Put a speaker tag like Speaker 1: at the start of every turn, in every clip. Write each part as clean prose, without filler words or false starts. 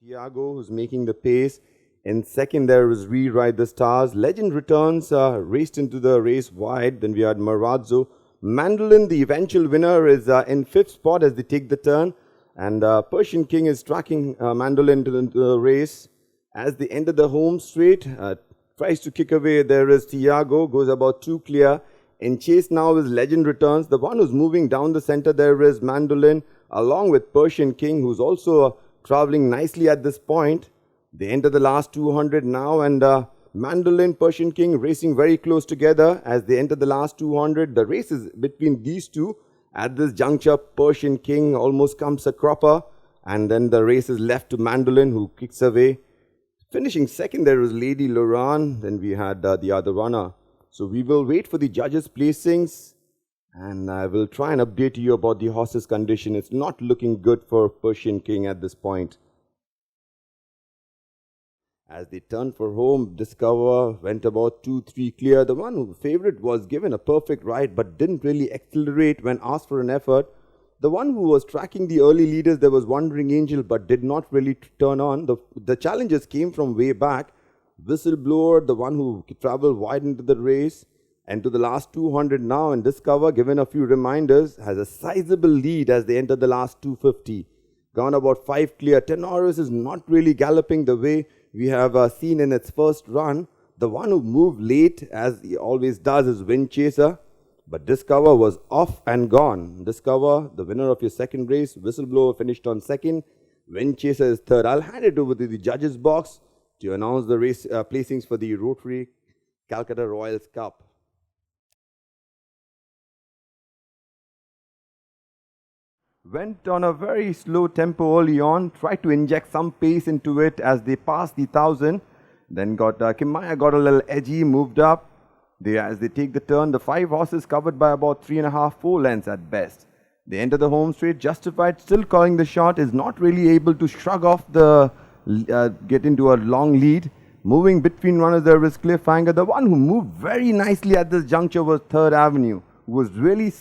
Speaker 1: Tiago, who's making the pace. In second, there was Rewrite the Stars. Legend Returns raced into the race wide. Then we had Marazzo. Mandolin, the eventual winner, is in fifth spot as they take the turn. And Persian King is tracking Mandolin to the race. As they enter the home straight, tries to kick away. There is Tiago, goes about 2 clear. In chase now is Legend Returns. The one who's moving down the center there is Mandolin, along with Persian King, who's also traveling nicely at this point. They enter the last 200 now, and Mandolin, Persian King racing very close together as they enter the last 200. The race is between these two. At this juncture, Persian King almost comes a cropper, and then the race is left to Mandolin, who kicks away. Finishing second, there was Lady Loran. Then we had the other runner. So we will wait for the judges' placings, and I will try and update you about the horse's condition. It's not looking good for Persian King at this point. As they turned for home, Discover went about 2-3 clear. The one who favorite was given a perfect ride but didn't really accelerate when asked for an effort. The one who was tracking the early leaders, there was Wandering Angel but did not really turn on. The challenges came from way back. Whistleblower, the one who traveled wide into the race, and to the last 200 now, and Discover, given a few reminders, has a sizable lead as they enter the last 250. Gone about 5 clear. Tenoris is not really galloping the way we have seen in its first run. The one who moved late, as he always does, is Wind Chaser. But Discover was off and gone. Discover, the winner of your second race. Whistleblower finished on second. Wind Chaser is third. I'll hand it over to the judges' box to announce the race placings for the Rotary Calcutta Royals Cup. Went on a very slow tempo early on, tried to inject some pace into it as they passed the 1000. Then Kimaya got a little edgy, moved up. As they take the turn, the 5 horses covered by about 3.5-4 lengths at best. They enter the home straight. Justified, still calling the shot, is not really able to shrug off the get into a long lead. Moving between runners there was Cliffhanger. The one who moved very nicely at this juncture was Third Avenue, who was really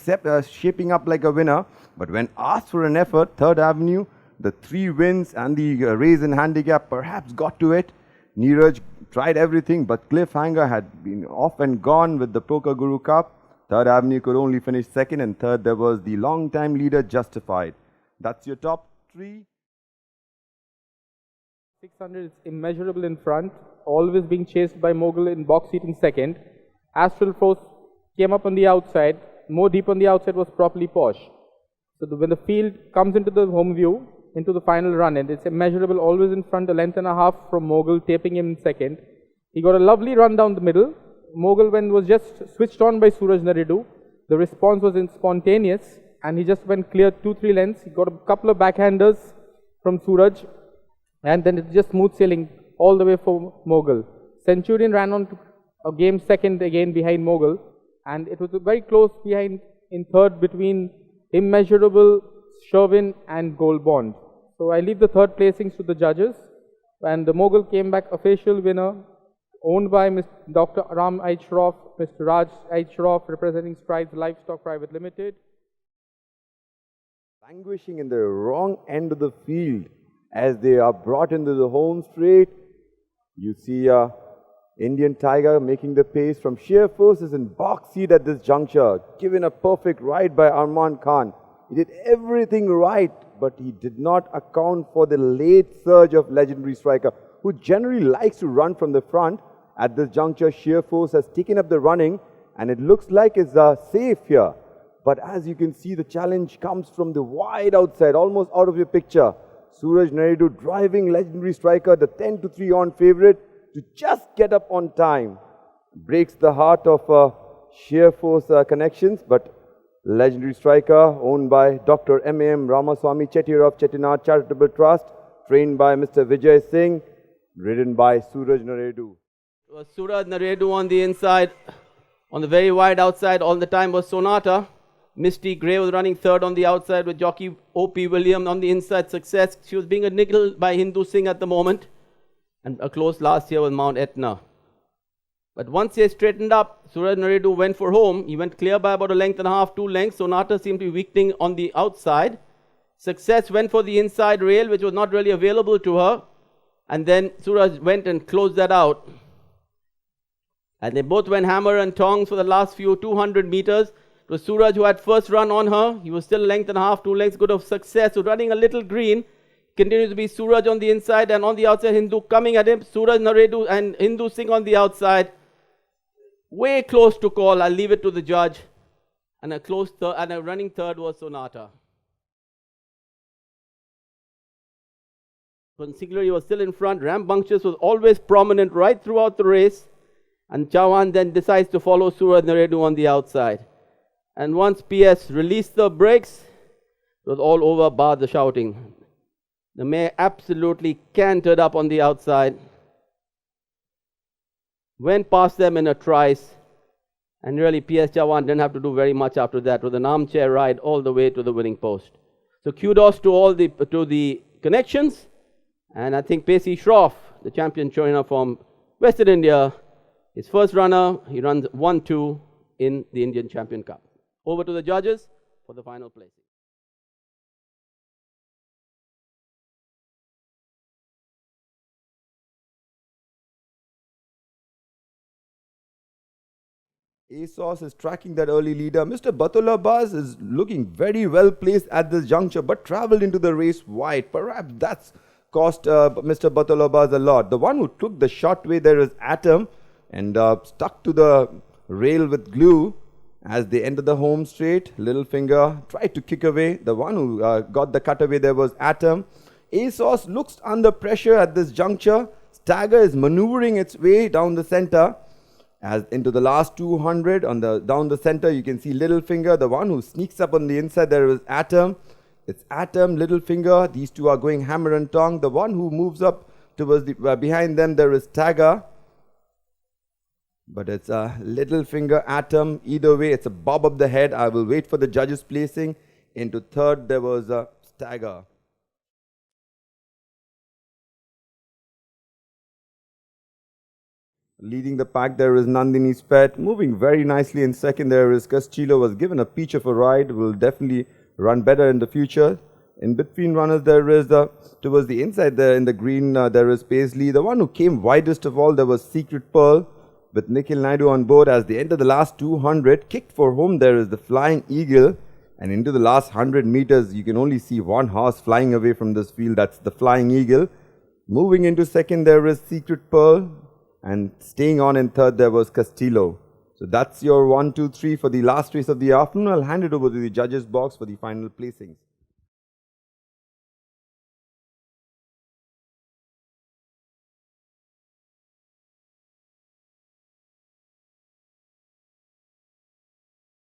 Speaker 1: shaping up like a winner. But when asked for an effort, Third Avenue, the 3 wins and the raise in handicap perhaps got to it. Neeraj tried everything, but Cliffhanger had been off and gone with the Poker Guru Cup. Third Avenue could only finish second, and third there was the long-time leader Justified. That's your top 3.
Speaker 2: 600 is immeasurable in front, always being chased by Mogul in box seat in second. Astral Force came up on the outside. More deep on the outside was Properly Posh. So when the field comes into the home view, into the final run, and it's immeasurable, always in front, a length and a half from Mogul, taping him in second. He got a lovely run down the middle. Mogul, when was just switched on by Suraj Naridu, the response was spontaneous, and he just went clear 2-3 lengths. He got a couple of backhanders from Suraj, and then it's just smooth sailing all the way for Mogul. Centurion ran on to a game second again behind Mogul, and it was very close behind in third between Immeasurable, Sherwin and Gold Bond. So I leave the third placings to the judges, and the Mogul came back official winner, owned by Dr. Ram Aichroff, Mr. Raj Aichroff, representing Strides Livestock Private Limited.
Speaker 1: Languishing in the wrong end of the field as they are brought into the home straight. You see Indian Tiger making the pace from sheer forces in box seat at this juncture, given a perfect ride by Arman Khan. He did everything right, but he did not account for the late surge of legendary striker, who generally likes to run from the front. At this juncture, sheer force has taken up the running, and it looks like it's safe here. But as you can see, the challenge comes from the wide outside, almost out of your picture. Suraj Naidu driving legendary striker, the 10-3 on favorite, to just get up on time. Breaks the heart of sheer force connections, but legendary striker owned by Dr. M.A.M. Ramaswamy Chettiar of Chettinad Charitable Trust, trained by Mr. Vijay Singh, ridden by Suraj Naidu.
Speaker 3: Suraj Naidu on the inside, on the very wide outside, all the time was Sonata. Misty Gray was running third on the outside with jockey O.P. William on the inside. Success. She was being niggled by Hindu Singh at the moment. And a close last year with Mount Etna. But once he straightened up, Suraj Naidu went for home. He went clear by about a length and a half, 2 lengths. Sonata seemed to be weakening on the outside. Success went for the inside rail, which was not really available to her. and then Suraj went and closed that out. And they both went hammer and tongs for the last few 200 meters. It was Suraj who had first run on her. He was still a length and a half, 2 lengths good of success. So running a little green. Continues to be Suraj on the inside, and on the outside Hindu coming at him. Suraj Naredu and Hindu Singh on the outside. Way close to call. I'll leave it to the judge. And a close third, and a running third was Sonata. Singularity was still in front. Rambunctious was always prominent right throughout the race. And Chauhan then decides to follow Suraj Naredu on the outside. And once PS released the brakes, it was all over bar the shouting. The mare absolutely cantered up on the outside. Went past them in a trice. And really PS Chauhan didn't have to do very much after that. It was an armchair ride all the way to the winning post. So kudos to all the connections. And I think Pacey Shroff, the champion trainer from Western India, his first runner, he runs 1-2 in the Indian Champion Cup. Over to the judges for the final placing.
Speaker 1: ASOS is tracking that early leader. Mr. Batola Baz is looking very well placed at this juncture, but traveled into the race wide. Perhaps that's cost Mr. Batola Baz a lot. The one who took the short way there is Atom, and stuck to the rail with glue as they entered the home straight. Littlefinger tried to kick away. The one who got the cutaway there was Atom. ASOS looks under pressure at this juncture. Stagger is maneuvering its way down the center. As into the last 200 down the center, you can see Littlefinger. The one who sneaks up on the inside there is Atom. It's Atom, Littlefinger. These two are going hammer and tongue. The one who moves up towards behind them there is Stagger. But it's a Littlefinger, Atom. Either way, it's a bob of the head. I will wait for the judges' placing. Into third, there was a Stagger. Leading the pack, there is Nandini's Pet. Moving very nicely in second, there is Castillo. Was given a peach of a ride. Will definitely run better in the future. In between runners, there is towards the inside there in the green, there is Paisley. The one who came widest of all, there was Secret Pearl. With Nikhil Naidu on board as they enter the last 200. Kicked for home, there is the Flying Eagle. And into the last 100 meters, you can only see one horse flying away from this field. That's the Flying Eagle. Moving into second, there is Secret Pearl. And staying on in third, there was Castillo. So that's your 1, 2, 3 for the last race of the afternoon. I'll hand it over to the judges' box for the final placings.